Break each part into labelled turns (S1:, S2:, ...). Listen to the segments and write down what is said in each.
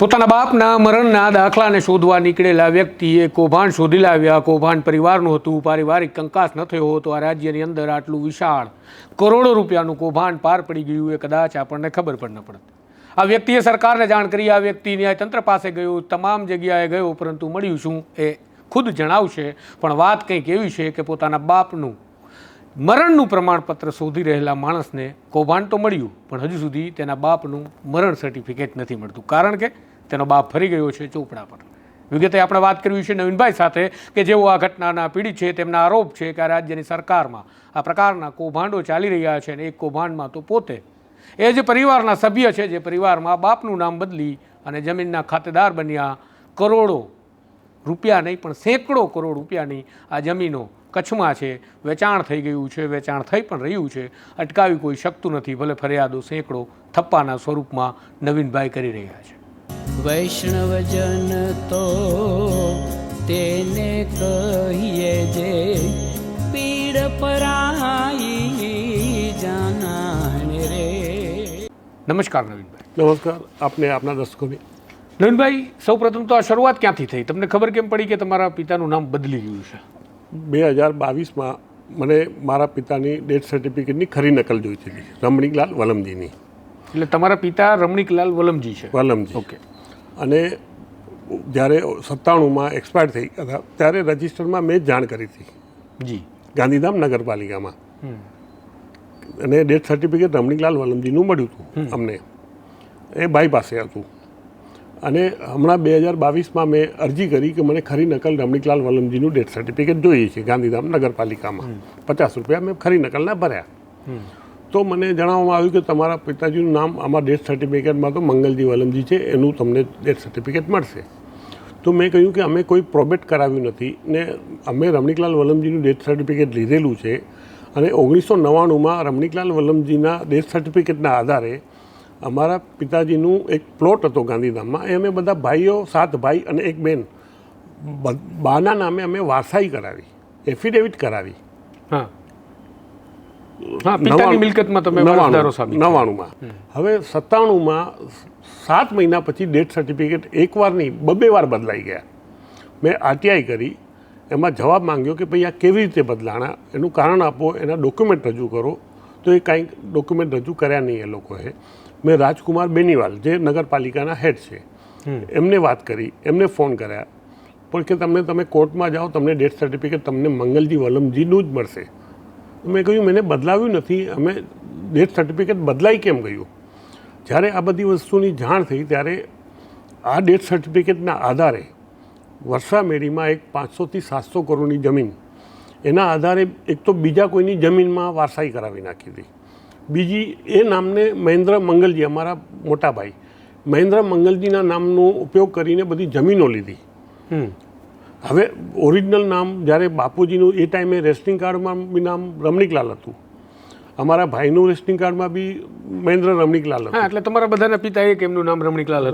S1: પોતાના બાપના મરણના દાખલાને શોધવા નીકળેલા વ્યક્તિએ કૌભાંડ શોધી લાવ્યા. કૌભાંડ પરિવારનું હતું. પારિવારિક કંકાસ ન થયો તો આ રાજ્યની અંદર આટલું વિશાળ કરોડો રૂપિયાનું કૌભાંડ પાર પડી ગયું એ કદાચ આપણને ખબર પણ ન પડત. આ વ્યક્તિએ સરકારને જાણ કરી. આ વ્યક્તિ ન્યાયતંત્ર પાસે ગયો, તમામ જગ્યાએ ગયો, પરંતુ મળ્યું શું એ ખુદ જણાવશે. પણ વાત કંઈક એવી છે કે પોતાના બાપનું મરણનું પ્રમાણપત્ર શોધી રહેલા માણસને કૌભાંડ તો મળ્યું, પણ હજુ સુધી તેના બાપનું મરણ સર્ટિફિકેટ નથી મળતું, કારણ કે તેનો બાપ ફરી ગયો છે ચોપડા પર. વિગતે આપણે વાત કરવી છે નવીનભાઈ સાથે, કે જેઓ આ ઘટનાના પીડિત છે. તેમના આરોપ છે કે આ રાજ્યની સરકારમાં આ પ્રકારના કૌભાંડો ચાલી રહ્યા છે અને એક કૌભાંડમાં તો પોતે એ જે પરિવારના સભ્ય છે, જે પરિવારમાં બાપનું નામ બદલી અને જમીનના ખાતેદાર બન્યા. કરોડો રૂપિયા નહીં પણ સેંકડો કરોડ રૂપિયાની આ જમીનો કચ્છમાં છે, વેચાણ થઈ ગયું છે, વેચાણ થઈ પણ રહ્યું છે. અટકાવી કોઈ શકતું નથી, ભલે ફરિયાદો સેંકડો થપ્પાના સ્વરૂપમાં નવીનભાઈ કરી રહ્યા છે.
S2: વૈષ્ણવજન તો તેને કહીએ જે પીડ પરાઈ જાનાને રે.
S1: નમસ્કાર નવીનભાઈ.
S3: નમસ્કાર આપને, આપના દર્શકોને.
S1: નવીનભાઈ, સૌપ્રથમ તો આ શરૂઆત ક્યાંથી થઈ? તમને ખબર કેમ પડી કે તમારા પિતાનું નામ બદલી ગયું છે?
S3: 2022માં મને મારા પિતાની ડેથ સર્ટિફિકેટની ખરી નકલ જોઈતી હતી, રમણીકલાલ વલમજીની.
S1: એટલે તમારા પિતા રમણીકલાલ વલમજી છે?
S3: વલમજી.
S1: ઓકે.
S3: અને જ્યારે 97માં એક્સપાયર થઈ ગયા હતા ત્યારે રજિસ્ટરમાં મેં જ જાણ કરી હતી
S1: જી,
S3: ગાંધીધામ નગરપાલિકામાં. અને ડેથ સર્ટિફિકેટ રમણીકલાલ વલમજીનું મળ્યું હતું અમને, એ ભાઈ પાસે હતું. અને હમણાં 2022માં મેં અરજી કરી કે મને ખરી નકલ રમણીકલાલ વલમજીનું ડેથ સર્ટિફિકેટ જોઈએ છે ગાંધીધામ નગરપાલિકામાં. 50 રૂપિયા મેં ખરી નકલના ભર્યા. તો મને જણાવવામાં આવ્યું કે તમારા પિતાજીનું નામ આમાં ડેથ સર્ટિફિકેટમાં તો મંગલજી વલમજી છે, એનું તમને ડેથ સર્ટિફિકેટ મળશે. તો મેં કહ્યું કે અમે કોઈ પ્રોબેટ કરાવ્યું નથી ને અમે રમણીકલાલ વલમજીનું ડેથ સર્ટિફિકેટ લીધેલું છે. અને 1999માં રમણીકલાલ વલમજીના ડેથ સર્ટિફિકેટના આધારે અમારા પિતાજીનું એક પ્લોટ હતો ગાંધીધામમાં, એ અમે બધા ભાઈઓ, 7 ભાઈ અને એક બેન, બાના નામે અમે વારસાઈ કરાવી, એફિડેવિટ કરાવી.
S1: હા, પિતાની મિલકતમાં તમે વારસદારો સાબિત.
S3: 99માં. હવે 97માં 7 મહિના પછી ડેથ સર્ટિફિકેટ એકવાર નહીં 2 વાર બદલાઈ ગયા. મેં આરટીઆઈ કરી, એમાં જવાબ માંગ્યો કે ભાઈ આ કેવી રીતે બદલાણા, એનું કારણ આપો, એના ડોક્યુમેન્ટ રજૂ કરો. તો એ કાંઈક ડોક્યુમેન્ટ રજૂ કર્યા નહીં એ લોકોએ. મેં રાજકુમાર બેનીવાલ, જે નગરપાલિકાના હેડ છે, એમને વાત કરી, એમને ફોન કર્યા, પણ કે તમે કોર્ટમાં જાઓ, તમને ડેથ સર્ટિફિકેટ તમને મંગલજી વલમજીનું જ મળશે. મેં કહ્યું મેં બદલાવ્યું નથી, અમે ડેથ સર્ટિફિકેટ બદલાઈ કેમ ગયું? જ્યારે આ બધી વસ્તુની જાણ થઈ ત્યારે આ ડેથ સર્ટિફિકેટના આધારે વર્ષામેડીમાં એક 500 થી 700 કરોડની જમીન, એના આધારે એક તો બીજા કોઈની જમીનમાં વારસાઈ કરાવી નાખી હતી. બીજી એ નામને મહેન્દ્ર મંગલજી, અમારા મોટા ભાઈ મહેન્દ્ર મંગલજીના નામનો ઉપયોગ કરીને બધી જમીનો લીધી. હવે ઓરિજિનલ નામ જ્યારે બાપુજીનું એ ટાઈમે રેશનિંગ કાર્ડમાં બી નામ રમણીકલાલ હતું, અમારા ભાઈનું રેશનિંગ કાર્ડમાં બી મહેન્દ્ર રમણીકલાલ હતું.
S1: એટલે તમારા બધાના પિતા એક એમનું નામ રમણીકલાલ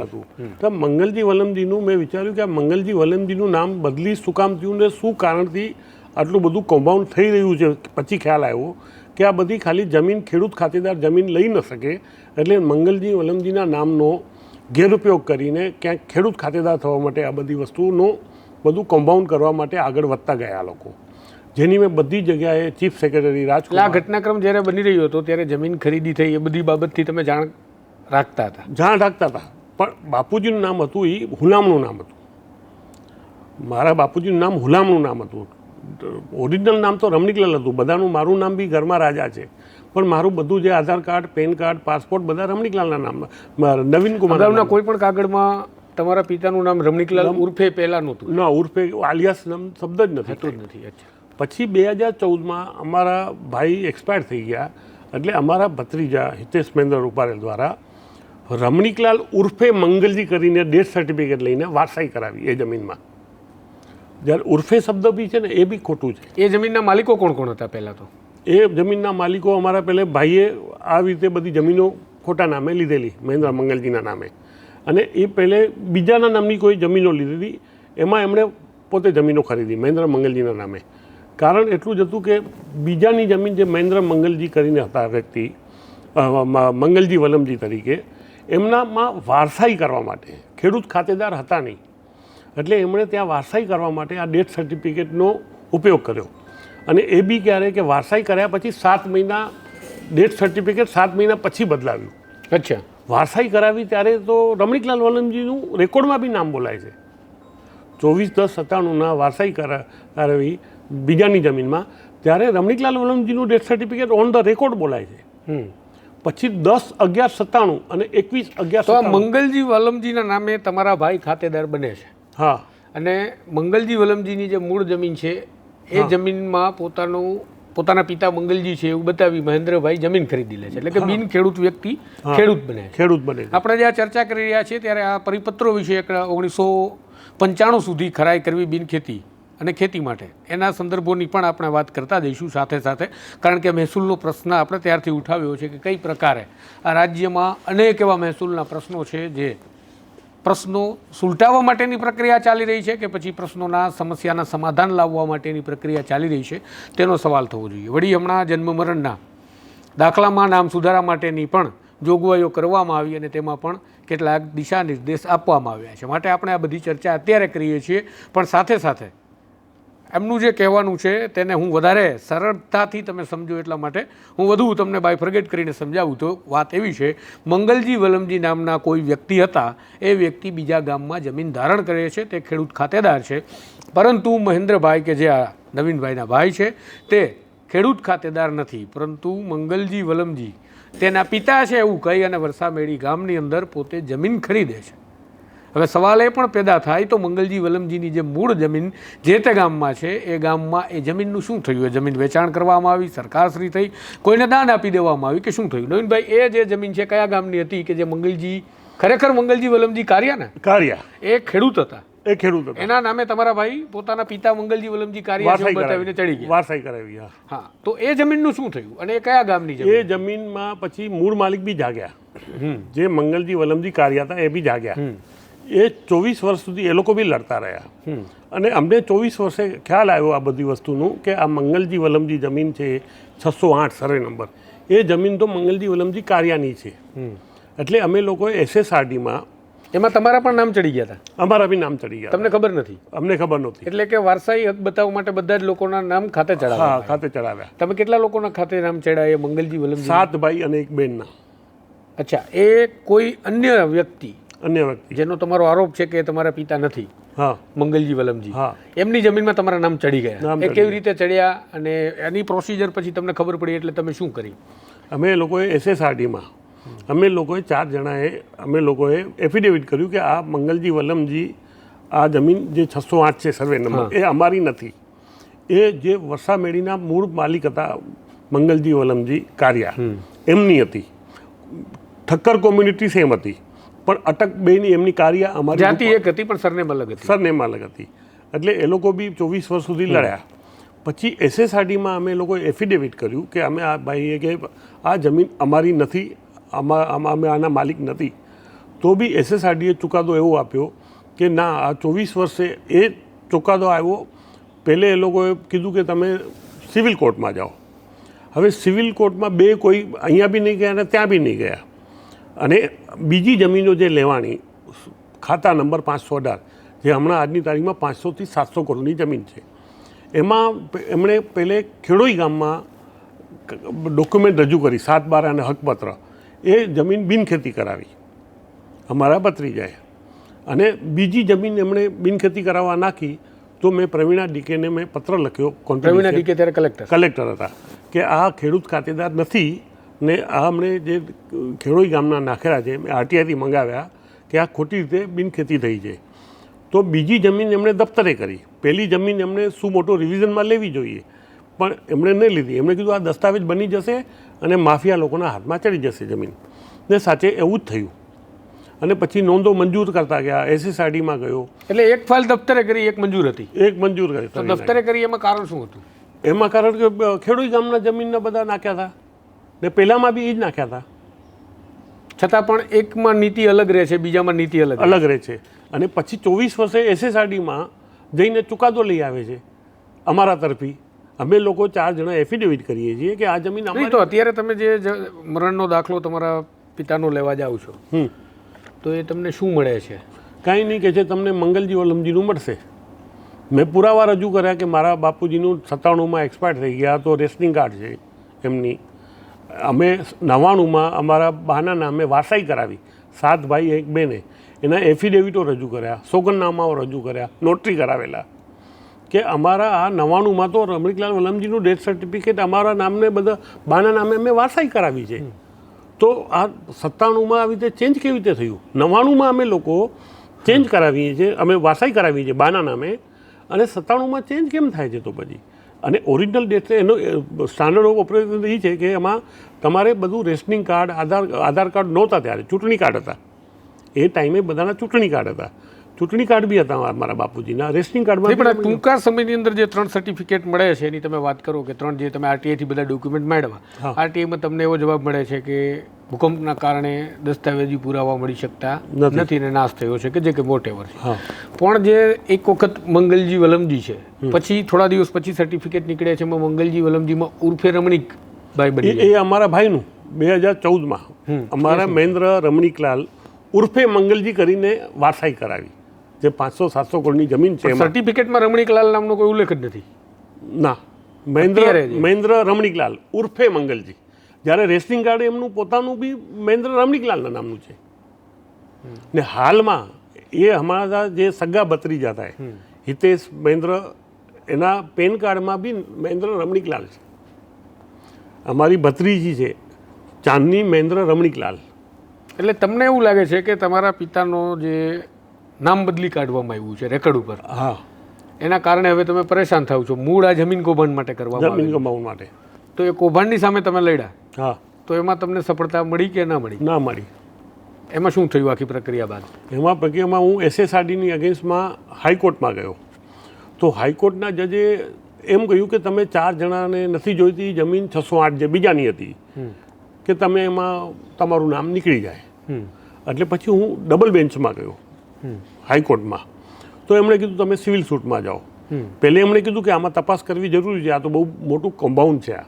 S3: હતું. તો મંગલજી વલમજીનું મેં વિચાર્યું કે આ મંગલજી વલમજીનું નામ બદલી શું કામ થયું ને શું કારણથી આટલું બધું કૌભાંડ થઈ રહ્યું છે. પછી ખ્યાલ આવ્યો કે આ બધી ખાલી જમીન, ખેડૂત ખાતેદાર જમીન લઈ ન શકે, એટલે મંગલજી વલમજીના નામનો ગેરઉપયોગ કરીને ક્યાંક ખેડૂત ખાતેદાર થવા માટે આ બધી વસ્તુનો બધું કમ્પાઉન્ડ કરવા માટે આગળ વધતા ગયા લોકો, જેની મેં બધી જગ્યાએ ચીફ સેક્રેટરી રાજકુમાર.
S1: આ ઘટનાક્રમ જ્યારે બની રહ્યો હતો ત્યારે જમીન ખરીદી થઈ, એ બધી બાબતથી તમે જાણ રાખતા હતા?
S3: જાણ રાખતા હતા, પણ બાપુજીનું નામ હતું એ હુલામણું નામ હતું. મારા બાપુજીનું નામ હુલામણું નામ હતું. ઓરિજિનલ નામ તો રમણીકલાલ હતું. બધાનું, મારું નામ બી ઘરમાં રાજા છે, પણ મારું બધું જે આધાર કાર્ડ, પેન કાર્ડ, પાસપોર્ટ બધા રમણીકલાલના નામ. નવીન કુમાર
S1: કોઈ પણ કાગળમાં તમારા પિતાનું નામ રમણીકલાલ ઉર્ફે પહેલા નહોતું?
S3: ના, ઉર્ફે આલિયાસ નામ શબ્દ જ નથી. પછી 2014માં અમારા ભાઈ એક્સપાયર થઈ ગયા, એટલે અમારા ભત્રીજા હિતેશ મહેન્દ્ર રૂપારેલ દ્વારા રમણીકલાલ ઉર્ફે મંગલજી કરીને ડેથ સર્ટિફિકેટ લઈને વારસાઈ કરાવી એ જમીનમાં. જ્યારે ઉર્ફે શબ્દ બી છે ને એ બી ખોટું છે.
S1: એ જમીનના માલિકો કોણ કોણ હતા પહેલાં? તો
S3: એ જમીનના માલિકો અમારા પહેલે ભાઈએ આવી રીતે બધી જમીનો ખોટા નામે લીધેલી, મહેન્દ્ર મંગલજીના નામે. અને એ પહેલે બીજાના નામની કોઈ જમીનો લીધેલી, એમાં એમણે પોતે જમીનો ખરીદી મહેન્દ્ર મંગલજીના નામે. કારણ એટલું જ હતું કે બીજાની જમીન જે મહેન્દ્ર મંગલજી કરીને હતા વ્યક્તિ, મંગલજી વલમજી તરીકે, એમનામાં વારસાઈ કરવા માટે ખેડૂત ખાતેદાર હતા નહીં, એટલે એમણે ત્યાં વારસાઈ કરવા માટે આ ડેથ સર્ટિફિકેટનો ઉપયોગ કર્યો. અને એ બી ક્યારે કે વારસાઈ કર્યા પછી 7 મહિના ડેથ સર્ટિફિકેટ 7 મહિના પછી બદલાવ્યું.
S1: અચ્છા,
S3: વારસાઈ કરાવી ત્યારે તો રમણીકલાલ વલમજીનું રેકોર્ડમાં બી નામ બોલાય છે. 24/10/97 વારસાઈ કરાવી બીજાની જમીનમાં, ત્યારે રમણીકલાલ વલમજીનું death certificate on the record બોલાય છે. પછી 10/11/97 અને 21/11/97.
S1: તો આ મંગલજી વલમજીના નામે તમારા ભાઈ ખાતેદાર બને છે.
S3: હા.
S1: અને મંગલજી વલમજીની જે મૂળ જમીન છે એ જમીનમાં પોતાના પિતા મંગલજી છે એવું બતાવી મહેન્દ્રભાઈ જમીન ખરીદી લે છે, એટલે કે બિન ખેડૂત વ્યક્તિ ખેડૂત બને છે.
S3: ખેડૂત બને.
S1: આપણે જે આ ચર્ચા કરી રહ્યા છીએ ત્યારે આ પરિપત્રો વિશે 1995 સુધી ખરાઈ કરવી બિનખેતી અને ખેતી માટે એના સંદર્ભોની પણ આપણે વાત કરતા જઈશું સાથે સાથે, કારણ કે મહેસૂલનો પ્રશ્ન આપણે ત્યારથી ઉઠાવ્યો છે કે કઈ પ્રકારે આ રાજ્યમાં અનેક એવા મહેસૂલના પ્રશ્નો છે જે પ્રશ્નો સુલટાવવા માટેની પ્રક્રિયા ચાલી રહી છે કે પછી પ્રશ્નોના સમસ્યાના સમાધાન લાવવા માટેની પ્રક્રિયા ચાલી રહી છે તેનો સવાલ થવો જોઈએ. વળી હમણાં જન્મ મરણના દાખલામાં નામ સુધારા માટેની પણ જોગવાઈઓ કરવામાં આવી અને તેમાં પણ કેટલાક દિશા નિર્દેશ આપવામાં આવ્યા છે. માટે આપણે આ બધી ચર્ચા અત્યારે કરીએ છીએ, પણ સાથે સાથે એમનું જે કહેવાનું છે તેને હું વધારે સરળતાથી તમે સમજો એટલા માટે હું વધુ તમને બાયફર્ગેટ કરીને સમજાવું. તો વાત એવી છે, મંગલજી વલમજી નામના કોઈ વ્યક્તિ હતા, એ વ્યક્તિ બીજા ગામમાં જમીન ધારણ કરે છે, તે ખેડૂત ખાતેદાર છે, પરંતુ મહેન્દ્રભાઈ કે જે આ નવીનભાઈના ભાઈ છે તે ખેડૂત ખાતેદાર નથી, પરંતુ મંગલજી વલમજી તેના પિતા છે એવું કહી અને વરસામેડી ગામની અંદર પોતે જમીન ખરીદે છે. હવે સવાલ એ પણ પેદા થાય તો મંગલજી વલમજીની જે મૂળ જમીન જે તે ગામમાં છે એ ગામમાં એ જમીનનું શું થયું? એ જમીન વેચાણ કરવામાં આવી, સરકારશ્રી થઈ, કોઈને દાન આપી દેવામાં આવી કે શું થયું? નવીનભાઈ, એ જે જમીન છે કયા ગામની હતી કે જે મંગલજી ખરેખર મંગલજી વલમજી કારિયા એ ખેડૂત હતા?
S3: એ ખેડૂત હતા.
S1: એના નામે તમારા ભાઈ પોતાના પિતા મંગલજી વલમજી કારિયા બતાવીને ચડી ગયા,
S3: વારસાઈ કરાવી.
S1: હા, તો એ જમીનનું શું થયું અને એ કયા ગામની જમીન?
S3: એ જમીનમાં પછી મૂળ માલિક બી જાગ્યા, જે મંગલજી વલમજી કારિયા હતા એ બી જાગ્યા. એ 24 વર્ષ સુધી એ લોકો બી લડતા રહ્યા અને અમને 24 વર્ષે ખ્યાલ આવ્યો આ બધી વસ્તુનું કે આ મંગલજી વલમજી જમીન છે 608 સર્વે નંબર, એ જમીન તો મંગલજી વલમજી કારિયાની છે. એટલે અમે લોકોએ SSRDમાં
S1: એમાં તમારા પણ નામ ચડી ગયા હતા?
S3: અમારા બી નામ ચડી ગયા.
S1: તમને ખબર નથી?
S3: અમને ખબર નહોતી.
S1: એટલે કે વારસાઈ હક બતાવવા માટે બધા જ લોકોના નામ ખાતે ચડાવ્યા?
S3: હા, ખાતે ચડાવ્યા.
S1: તમે કેટલા લોકોના ખાતે નામ ચડાવ્યા મંગલજી વલમજી?
S3: 7 ભાઈ અને 1 બહેનના.
S1: અચ્છા, એ કોઈ અન્ય વ્યક્તિ જેનો તમારો આરોપ છે કે તમારા પિતા નથી,
S3: હા, મંગલજી
S1: વલમજી, એમની જમીનમાં તમારા નામ ચડી ગયા? એ કેવી રીતે ચડ્યા અને એની પ્રોસિજર પછી તમને ખબર પડી એટલે તમે શું કરી?
S3: અમે લોકોએ SSRDમાં અમે લોકોએ 4 જણાએ અમે લોકોએ એફિડેવિટ કર્યું કે આ મંગલજી વલમજી આ જમીન જે 608 છે સર્વે નંબર એ અમારી નથી. એ જે વરસામેડીના મૂળ માલિક હતા મંગલજી વલમજી કારિયા એમની હતી. ઠક્કર કોમ્યુનિટી સેમ હતી પણ અટક બેની એમની કારિયા અમારી
S1: જાતિ એક હતી પણ સરનેમ અલગ હતી.
S3: સરનેમ અલગ હતી. એટલે એ લોકો બી 24 વર્ષ સુધી લડ્યા. પછી SSRDમાં અમે લોકોએ એફિડેવિટ કર્યું કે અમે આ ભાઈએ કે આ જમીન અમારી નથી, અમે આના માલિક નથી. તો બી SSRDએ ચુકાદો એવો આપ્યો કે ના, આ 24 વર્ષે એ ચુકાદો આવ્યો. પહેલે એ લોકોએ કીધું કે તમે સિવિલ કોર્ટમાં જાઓ. હવે સિવિલ કોર્ટમાં બે કોઈ અહીંયા બી નહીં ગયા અને ત્યાં બી નહીં ગયા. અને બીજી જમીનો જે લેવાની ખાતા નંબર 518 જે હમણાં આજની તારીખમાં 500 થી 700 કરોડની જમીન છે, એમાં એમણે પહેલે ખેડોઈ ગામમાં ડોક્યુમેન્ટ રજૂ કરી 7/12 અને હકપત્ર. એ જમીન બિનખેતી કરાવી અમારા ભત્રીજાએ. અને બીજી જમીન એમણે બિનખેતી કરાવવા નાખી તો મેં પ્રવીણા ડીકેને મેં પત્ર લખ્યો.
S1: પ્રવીણા ડીકે ત્યારે
S3: કલેક્ટર હતા કે આ ખેડૂત ખાતેદાર નથી ને આ અમને જે ખેડોઈ ગામના નાખેલા છે મેં RTIથી મંગાવ્યા કે આ ખોટી રીતે બિનખેતી થઈ છે. તો બીજી જમીન એમણે દફતરે કરી. પહેલી જમીન એમણે શું મોટો રિવિઝનમાં લેવી જોઈએ પણ એમણે નહીં લીધી. એમણે કીધું આ દસ્તાવેજ બની જશે અને માફિયા લોકોના હાથમાં ચડી જશે જમીન. ને સાચે એવું જ થયું. અને પછી નોંધો મંજૂર કરતા ગયા. SSRDમાં ગયો
S1: એટલે એક ફાઇલ દફતરે કરી, એક મંજૂર હતી?
S3: એક મંજૂર કરી.
S1: તો દફતરે કરી એમાં કારણ શું હતું?
S3: એમાં કારણ કે ખેડૂત ગામના જમીનના બધા નાખ્યા હતા ને પહેલામાં બી એ જ નાખ્યા હતા.
S1: છતાં પણ એકમાં નીતિ અલગ રહે છે, બીજામાં નીતિ
S3: અલગ રહે છે. અને પછી 24 વર્ષે SSRDમાં જઈને ચુકાદો લઈ આવે છે અમારા તરફી. અમે લોકો 4 જણા એફિડેવિટ કરીએ છીએ કે આ જમીન અમારી.
S1: તો અત્યારે તમે જે મરણનો દાખલો તમારા પિતાનો લેવા જાઓ છો તો એ તમને શું મળે છે?
S3: કાંઈ નહીં કે છે તમને મંગલજી વલમજીનું મળશે. મેં પુરાવા રજૂ કર્યા કે મારા બાપુજીનું 97માં એક્સપાયર થઈ ગયા, તો રેશનિંગ કાર્ડ છે એમની. અમે 99માં અમારા બાના નામે વારસાઈ કરાવી, 7 ભાઈ 1 બહેને, એના એફિડેવિટો રજૂ કર્યા, સોગંદનામાઓ રજૂ કર્યા, નોટરી કરાવેલા કે અમારા આ 99માં તો રમણીકલાલ વલમજીનું ડેથ સર્ટિફિકેટ અમારા નામને બધા બાના નામે અમે વારસાઈ કરાવી છે. તો આ 97માં આવી રીતે ચેન્જ કેવી રીતે થયું? 99માં અમે લોકો ચેન્જ કરાવીએ છીએ, અમે વારસાઈ કરાવીએ છીએ બાના નામે, અને 97માં ચેન્જ કેમ થાય છે? તો પછી અને ઓરિજિનલ ડેટ એનો સ્ટાન્ડર્ડ ઓફ ઓપરેશન એ છે કે એમાં તમારે બધું રેશનિંગ કાર્ડ, આધાર કાર્ડ નહોતા ત્યારે, ચૂંટણી કાર્ડ હતા. એ ટાઈમે બધાના ચૂંટણી કાર્ડ હતા, ચૂંટણી કાર્ડ બી હતા મારા બાપુજીના. રેશનિંગ કાર્ડમાં
S1: પણ ટૂંકા સમયની અંદર જે 3 સર્ટિફિકેટ મળે છે એની તમે વાત કરો કે 3 જે તમે આરટીઆઈથી બધા ડોક્યુમેન્ટ મેળવ્યા, આરટીઆઈમાં તમને એવો જવાબ મળે છે કે ભૂકંપના કારણે દસ્તાવેજી પુરાવા મળી શકતા નથી ને નાશ થયો છે, કે જે કે વોટેવર છે. પણ જે એક વખત મંગલજી વલમજી છે, પછી થોડા દિવસ પછી સર્ટિફિકેટ નીકળે છે એમાં મંગલજી વલમજીમાં ઉર્ફે રમણીક ભાઈ બની,
S3: એ અમારા ભાઈનું 2014માં અમારા મહેન્દ્ર રમણીકલાલ ઉર્ફે મંગલજી કરીને વારસાઈ કરાવી, જે 500-700 કરોડની જમીન છે.
S1: સર્ટિફિકેટમાં રમણીકલાલ નામનો કોઈ ઉલ્લેખ જ નથી.
S3: ના, મહેન્દ્ર રમણીકલાલ ઉર્ફે મંગલજી. જ્યારે રેશનિંગ કાર્ડ એમનું પોતાનું બી મહેન્દ્ર રમણીકલાલના નામનું છે. ને હાલમાં એ અમારા જે સગા ભત્રીજા થાય હિતેશ મહેન્દ્ર, એના પેન કાર્ડમાં બી મહેન્દ્ર રમણીકલાલ છે. અમારી ભત્રીજી છે ચાંદની મહેન્દ્ર રમણીકલાલ.
S1: એટલે તમને એવું લાગે છે કે તમારા પિતાનો જે નામ બદલી કાઢવામાં આવ્યું છે રેકર્ડ ઉપર,
S3: હા,
S1: એના કારણે હવે તમે પરેશાન થાવ છો. મૂળ આ જમીન કૌભાંડ માટે કરવામાં
S3: જમીન કમાવા માટે,
S1: તો એ કૌભાંડની સામે તમે લડ્યા,
S3: હા,
S1: તો એમાં તમને સફળતા મળી કે ના મળી?
S3: ના મળી.
S1: એમાં શું થયું આખી પ્રક્રિયા બાદ?
S3: એમાં પ્રક્રિયામાં હું SSRDની અગેન્સ્ટમાં હાઈકોર્ટમાં ગયો, તો હાઈકોર્ટના જજે એમ કહ્યું કે તમે 4 જણાને નથી જોઈતી જમીન 608 જે બીજાની હતી, કે તમે એમાં તમારું નામ નીકળી જાય. એટલે પછી હું ડબલ બેન્ચમાં ગયો હાઈકોર્ટમાં, તો એમણે કીધું તમે સિવિલ સૂટમાં જાઓ. પહેલે એમણે કીધું કે આમાં તપાસ કરવી જરૂરી છે, આ તો બહુ મોટું કમ્પાઉન્ડ છે. આ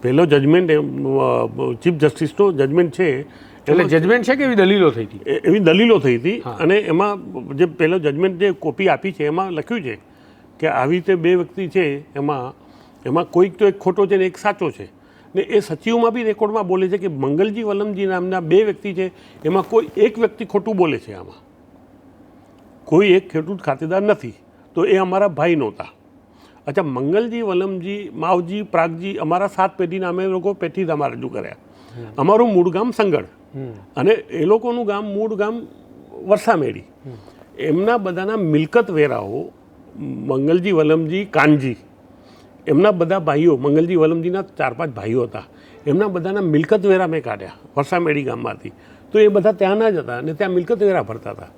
S3: પહેલો જજમેન્ટ ચીફ જસ્ટિસનો જજમેન્ટ છે,
S1: એટલે જજમેન્ટ છે કે એવી દલીલો થઈ હતી?
S3: એવી દલીલો થઈ હતી. અને એમાં જે પહેલો જજમેન્ટ જે કોપી આપી છે એમાં લખ્યું છે કે આવી રીતે 2 વ્યક્તિ છે, એમાં કોઈક તો એક ખોટો છે ને એક સાચો છે. ને એ સચિવમાં બી રેકોર્ડમાં બોલે છે કે મંગલજી વલમજી નામના 2 વ્યક્તિ છે, એમાં કોઈ એક વ્યક્તિ ખોટું બોલે છે, આમાં કોઈ એક ખેડૂત ખાતેદાર નથી. તો એ અમારા ભાઈ નહોતા. અચ્છા, મંગલજી વલમજી, માવજી, પ્રાગજી, અમારા 7 પેઢીના અમે લોકો પેઠીધામા રજૂ કર્યા. અમારું મૂળ ગામ સંગડ અને એ લોકોનું ગામ મૂળ ગામ વરસામેડી. એમના બધાના મિલકત વેરાઓ મંગલજી વલમજી, કાનજી, એમના બધા ભાઈઓ, મંગલજી વલમજીના 4-5 ભાઈઓ હતા, એમના બધાના મિલકત વેરા મેં કાઢ્યા વરસામેડી ગામમાંથી. તો એ બધા ત્યાંના જ હતા અને ત્યાં મિલકત વેરા ભરતા હતા.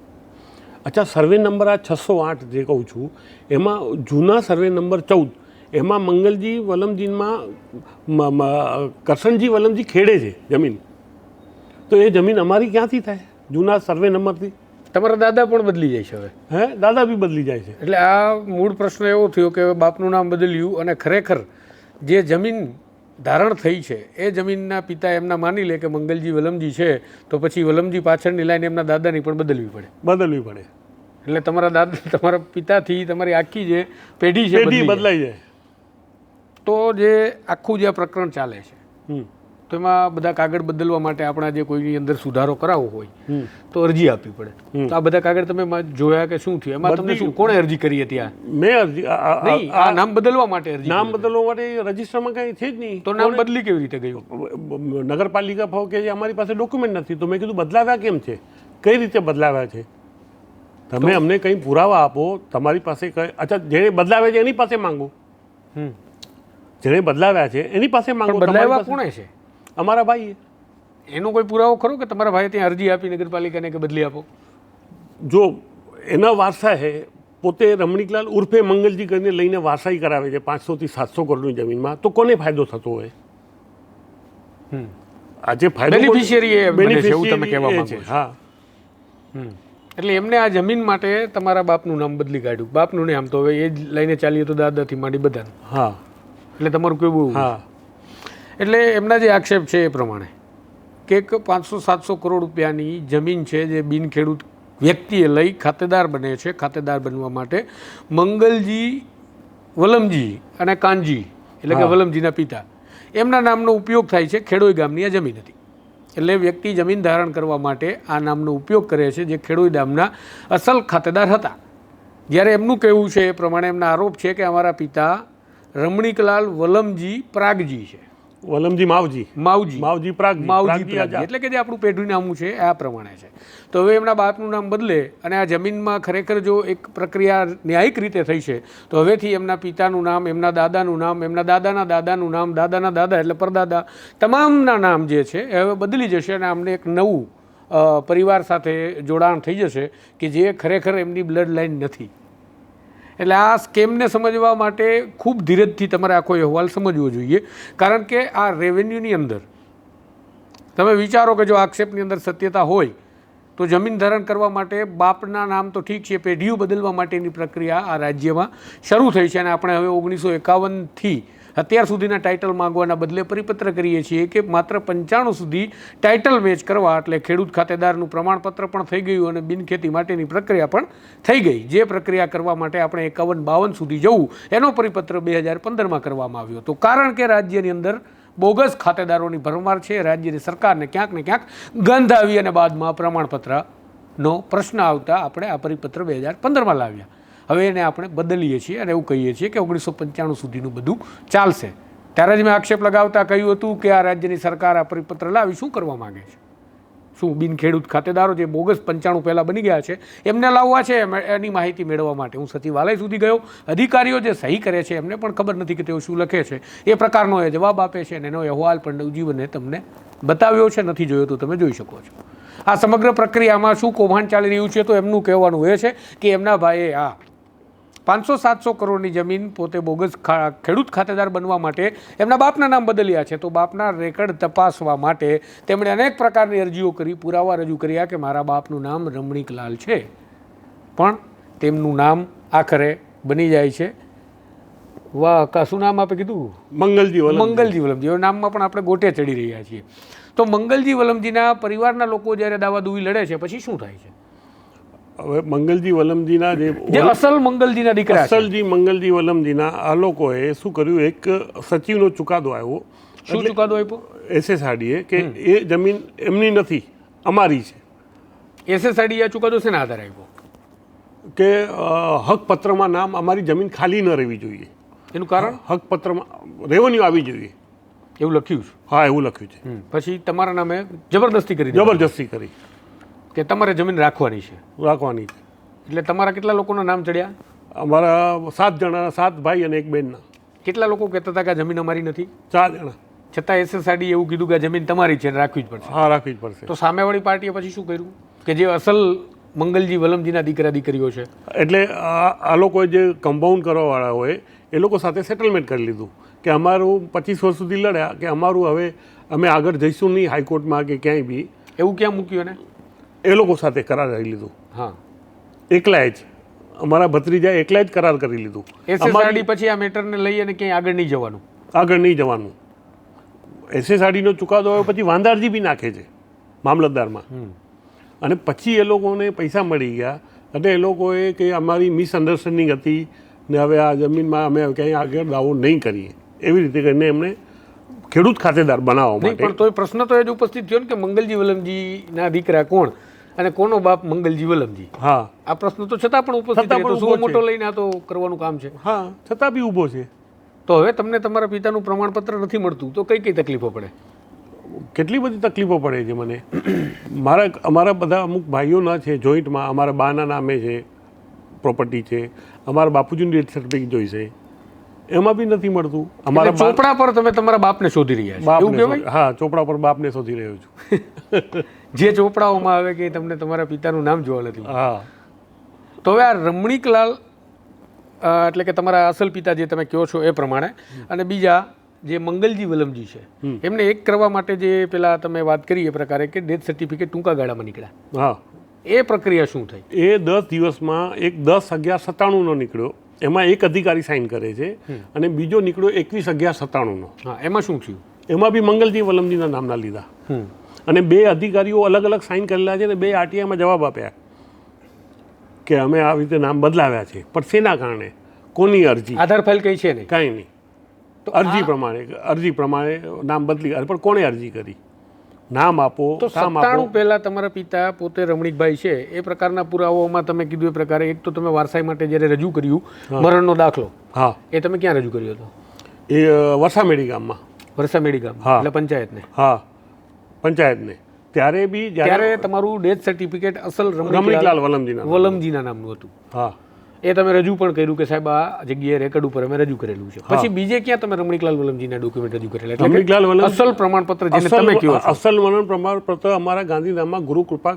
S3: અચ્છા, સર્વે નંબર આ 608 જે કહું છું, એમાં જૂના સર્વે નંબર 14, એમાં મંગલજી વલમજીમાં કરશનજી વલમજી ખેડે છે જમીન. તો એ જમીન અમારી ક્યાંથી થાય જૂના સર્વે નંબરથી?
S1: તમારા દાદા પણ બદલી જાય છે હવે?
S3: હે, દાદા બી બદલી જાય છે.
S1: એટલે આ મૂળ પ્રશ્ન એવો થયો કે બાપનું નામ બદલ્યું અને ખરેખર જે જમીન ધારણ થઈ છે એ જમીનના પિતા એમના માની લે કે મંગલજી વલમજી છે, તો પછી વલમજી પાછળની લાઈન એમના દાદાની પણ બદલવી પડે. એટલે તમારા દાદા, તમારા પિતાથી તમારી આખી જે પેઢી છે
S3: બદલાઈ જાય.
S1: તો જે આખું જે પ્રકરણ ચાલે છે, તો એમાં બધા કાગળ બદલવા માટે આપણા જે કોઈની અંદર સુધારો કરાવવો હોય તો અરજી આપવી પડે. તો આ બધા કાગળ તમે જોયા કે શું થયું એમાં? તમને શું, કોણે અરજી કરી હતી?
S3: મેં અરજી,
S1: આ નામ બદલવા માટે અરજી?
S3: નામ બદલવા માટે રજિસ્ટરમાં કંઈ છે જ નહીં.
S1: તો નામ બદલી કેવી રીતે ગયું?
S3: નગરપાલિકા ભાવ કે અમારી પાસે ડોક્યુમેન્ટ નથી. તો મેં કીધું બદલાવ્યા કેમ છે, કઈ રીતે બદલાવ્યા છે? તમે અમને કંઈ પુરાવા આપો, તમારી પાસે કંઈ. અચ્છા, જેણે બદલાવ્યા છે એની પાસે માંગો, જેણે બદલાવ્યા છે એની પાસે માંગો.
S1: બદલાવ્યા કોણે છે?
S3: અમારા ભાઈએ.
S1: એનો કોઈ પુરાવો ખરો કે તમારા ભાઈએ ત્યાં અરજી આપી નગરપાલિકાને કે બદલી આપો?
S3: જો એના વારસા છે, પોતે રમણીકલાલ ઉર્ફે મંગલજી કરીને લઈને વારસાઈ કરાવે છે 500 થી 700 કરોડની જમીનમાં, તો કોને ફાયદો થતો હોય? આજે ફાયદો
S1: બેનિફિશિયરી બને છે એવું તમે કહેવા માંગો છો?
S3: હા.
S1: એટલે એમને આ જમીન માટે તમારા બાપનું નામ બદલી કાઢ્યું. બાપનું નામ તો હવે એ જ લઈને ચાલીએ તો દાદાથી માંડી બધા.
S3: હા.
S1: એટલે તમારું કેવું?
S3: હા.
S1: એટલે એમના જે આક્ષેપ છે એ પ્રમાણે કે 500-700 કરોડ રૂપિયાની જમીન છે જે બિન ખેડૂત વ્યક્તિએ લઈ ખાતેદાર બને છે. ખાતેદાર બનવા માટે મંગલજી વલમજી અને કાનજી એટલે કે વલમજીના પિતા એમના નામનો ઉપયોગ થાય છે. ખેડોઈ ગામની આ જમીન હતી એટલે વ્યક્તિ જમીન ધારણ કરવા માટે આ નામનો ઉપયોગ કરે છે જે ખેડોઈ ગામના અસલ ખાતેદાર હતા. જ્યારે એમનું કહેવું છે એ પ્રમાણે એમના આરોપ છે કે અમારા પિતા રમણીકલાલ વલમજી પ્રાગજી છે.
S3: વલમજી માવજી
S1: માવજી
S3: પ્રાગજી
S1: પ્રાગજી એટલે કે જે આપણું પેઢી નામું છે આ પ્રમાણે છે. તો હવે એમના બાપનું નામ બદલે અને આ જમીનમાં ખરેખર જો એક પ્રક્રિયા ન્યાયિક રીતે થઈ છે તો હવેથી એમના પિતાનું નામ, એમના દાદાનું નામ, એમના દાદાના દાદાનું નામ, દાદાના દાદા એટલે પરદાદા તમામના નામ જે છે એ હવે બદલી જશે અને અમને એક નવું પરિવાર સાથે જોડાણ થઈ જશે કે જે ખરેખર એમની બ્લડ લાઈન નથી. એટલે આ સ્કેમને સમજવા માટે ખૂબ ધીરજથી તમારે આખો અહેવાલ સમજવો જોઈએ. કારણ કે આ રેવન્યુની અંદર તમે વિચારો કે જો આક્ષેપની અંદર સત્યતા હોય તો જમીન ધારણ કરવા માટે બાપના નામ તો ઠીક છે, પેઢીઓ બદલવા માટેની પ્રક્રિયા આ રાજ્યમાં શરૂ થઈ છે. અને આપણે હવે 1951થી અત્યાર સુધીના ટાઇટલ માંગવાના બદલે પરિપત્ર કરીએ છીએ કે માત્ર 95 સુધી ટાઇટલ મેચ કરવા એટલે ખેડૂત ખાતેદારનું પ્રમાણપત્ર પણ થઈ ગયું અને બિનખેતી માટેની પ્રક્રિયા પણ થઈ ગઈ. જે પ્રક્રિયા કરવા માટે આપણે 51-52 સુધી જવું એનો પરિપત્ર 2015માં કરવામાં આવ્યો હતો. કારણ કે રાજ્યની અંદર બોગસ ખાતેદારોની ભરમાર છે. રાજ્યની સરકારને ક્યાંક ને ક્યાંક ગંધ આવી અને બાદમાં પ્રમાણપત્રનો પ્રશ્ન આવતા આપણે આ પરિપત્ર 2015માં લાવ્યા. હવે એને આપણે બદલીએ છીએ અને એવું કહીએ છીએ કે 1995 સુધીનું બધું ચાલશે. ત્યારે જ મેં આક્ષેપ લગાવતા કહ્યું હતું કે આ રાજ્યની સરકાર આ પરિપત્ર લાવી શું કરવા માગે છે? શું બિન ખેડૂત ખાતેદારો જે બોગસ 95 પહેલાં બની ગયા છે એમને લાવવા છે? એની માહિતી મેળવવા માટે હું સચિવાલય સુધી ગયો. અધિકારીઓ જે સહી કરે છે એમને પણ ખબર નથી કે તેઓ શું લખે છે. એ પ્રકારનો એ જવાબ આપે છે અને એનો અહેવાલ પણ નવજીવને તમને બતાવ્યો છે. નથી જોયો તો તમે જોઈ શકો છો. આ સમગ્ર પ્રક્રિયામાં શું કૌભાંડ ચાલી રહ્યું છે તો એમનું કહેવાનું એ છે કે એમના ભાઈએ આ 500-700 કરોડની જમીન પોતે બોગસ ખેડૂત ખાતેદાર બનવા માટે એમના બાપના નામ બદલ્યા છે. તો બાપના રેકર્ડ તપાસવા માટે તેમણે અનેક પ્રકારની અરજીઓ કરી, પુરાવા રજૂ કર્યા કે મારા બાપનું નામ રમણીકલાલ છે, પણ તેમનું નામ આખરે બની જાય છે શું નામ આપે કીધું? મંગલજી વલમજી. નામમાં પણ આપણે ગોટે ચડી રહ્યા છીએ. તો મંગલજી વલમજીના પરિવારના લોકો જ્યારે દાવાદુવી લડે છે પછી શું થાય છે?
S3: હવે મંગલજી વલમજીના
S1: જે અસલ મંગલજીના દીકરા
S3: અસલજી મંગલજી વલમજીના આ લોકોએ શું કર્યું, એક સચિવનો ચુકાદો આવ્યો.
S1: શું ચુકાદો આપ્યો?
S3: SSRDએ કે એ જમીન એમની નથી, અમારી છે.
S1: SSRD આ ચુકાદો શેના આધારે આપ્યો?
S3: કે હકપત્રમાં નામ અમારી જમીન ખાલી ન રહેવી જોઈએ.
S1: એનું કારણ?
S3: હકપત્રમાં રેવન્યુ આવી જોઈએ
S1: એવું લખ્યું છે.
S3: હા, એવું લખ્યું છે.
S1: પછી તમારા નામે જબરદસ્તી કરી કે તમારે જમીન રાખવાની છે.
S3: એટલે
S1: તમારા કેટલા લોકોના નામ ચડ્યા?
S3: અમારા 7 જણા, 7 ભાઈ અને 1 બહેનના.
S1: કેટલા લોકો કહેતા હતા કે આ જમીન અમારી નથી?
S3: 4 જણા.
S1: છતાં SSRD એવું કીધું કે આ જમીન તમારી છે, રાખવી જ પડશે.
S3: હા, રાખવી જ પડશે.
S1: તો સામેવાળી પાર્ટીએ પછી શું કર્યું કે જે અસલ મંગલજી વલમજીના દીકરીઓ છે
S3: એટલે આ લોકોએ જે કમ્પાઉન્ડ કરવાવાળા હોય એ લોકો સાથે સેટલમેન્ટ કરી લીધું કે અમારું 25 વર્ષ સુધી લડ્યા કે અમારું હવે અમે આગળ જઈશું નહીં હાઈકોર્ટમાં કે ક્યાંય બી.
S1: એવું ક્યાં મૂક્યું ને?
S3: એ લોકો સાથે કરાર કરી લીધું.
S1: હા,
S3: એકલાએ જ અમારા ભત્રીજાએ એકલા જ કરાર કરી લીધું.
S1: SSRD પછી આ મેટરને લઈ અને ક્યાંય આગળ નહીં જવાનું. SSRDનો ચુકાદો આવ્યો પછી વાંધારજી બી નાખે છે મામલતદારમાં. અને પછી એ લોકોને પૈસા મળી ગયા અને એ લોકોએ કે અમારી મિસઅન્ડરસ્ટેન્ડિંગ હતી ને હવે આ જમીનમાં અમે ક્યાંય આગળ દાવો નહીં કરીએ એવી રીતે કરીને એમને ખેડૂત ખાતેદાર બનાવવા માટે. પણ તો પ્રશ્ન તો એ જ ઉપસ્થિત થયો ને કે મંગલજી વલમજીના દીકરા કોણ અને કોનો બાપ મંગલજી વલમજી?
S3: હા,
S1: આ પ્રશ્ન તો છતાં પણ ઉપસ્થિત છે. શું મોટો લઈને આ તો કરવાનું કામ છે.
S3: હા, છતાં બી ઊભો છે.
S1: તો હવે તમને તમારા પિતાનું પ્રમાણપત્ર નથી મળતું તો કઈ તકલીફો પડે?
S3: કેટલી બધી તકલીફો પડે છે મને. અમારા બધા અમુક ભાઈઓના છે જોઈન્ટમાં, અમારા બાના નામે છે પ્રોપર્ટી છે, અમારા બાપુજીનું ડેથ સર્ટિફિકેટ જોઈશે, એમાં બી નથી મળતું.
S1: અમારા ચોપડા પર તમે તમારા બાપને શોધી રહ્યા છો એવું કહેવાય?
S3: હા, ચોપડા પર બાપને શોધી રહ્યો છું.
S1: જે ચોપડાઓમાં આવે કે તમને તમારા પિતાનું નામ જોવા નથી.
S3: હા.
S1: તો હવે આ રમણીકલાલ એટલે કે તમારા અસલ પિતા જે તમે કહો છો એ પ્રમાણે અને બીજા જે મંગલજી વલમજી છે એમને એક કરવા માટે જે પેલા તમે વાત કરી એ પ્રકારે કે ડેથ સર્ટિફિકેટ ટૂંકા ગાળામાં નીકળ્યા.
S3: હા,
S1: એ પ્રક્રિયા શું થઈ?
S3: એ 10 દિવસમાં એક 10/11/97નો નીકળ્યો. એમાં એક અધિકારી સાઇન કરે છે અને બીજો નીકળ્યો 21/11/97નો.
S1: હા, એમાં શું થયું?
S3: એમાં બી મંગલજી વલમજીના નામના લીધા અને 2 અધિકારીઓ અલગ અલગ સાઇન કરેલા છે ને 2 આરટીઆઈમાં જવાબ આપ્યા કે અમે આવી રીતે નામ બદલાવ્યા છે, પણ શેના કારણે, કોની અરજી,
S1: આધાર ફાઇલ કઈ છે નહીં,
S3: કાંઈ નહીં. તો અરજી પ્રમાણે નામ બદલી, પણ કોણે અરજી કરી, નામ આપો,
S1: તો
S3: કામ આપો.
S1: 97 પહેલા તમારા પિતા પોતે રમણીકભાઈ છે એ પ્રકારના પુરાવાઓમાં તમે કીધું એ પ્રકારે એક તો તમે વારસાઈ માટે જ્યારે રજૂ કર્યું મરણનો દાખલો,
S3: હા,
S1: એ તમે ક્યાં રજૂ કર્યો હતો?
S3: એ વરસામેડી ગામમાં,
S1: વરસામેડી ગામ,
S3: હા.
S1: એટલે પંચાયતને.
S3: હા, પંચાયતને. ત્યારે બી
S1: ત્યારે તમારું ડેથ સર્ટિફિકેટ અસલ
S3: રમણીકલાલ
S1: વલમજીના નામનું હતું.
S3: હા,
S1: એ તમે રજૂ પણ કર્યું કે સાહેબ આ જગ્યાએ રેકર્ડ ઉપર અમે રજૂ કરેલું છે. પછી બીજે ક્યાં તમે રમણીકલાલ વલમજીના ડોક્યુમેન્ટ રજૂ કરેલા? એટલે
S3: રમણીકલાલ વલમ
S1: અસલ પ્રમાણપત્ર જેને તમે કહો છો.
S3: અસલ પ્રમાણપત્ર અમારા ગાંધીધામમાં ગુરુકૃપા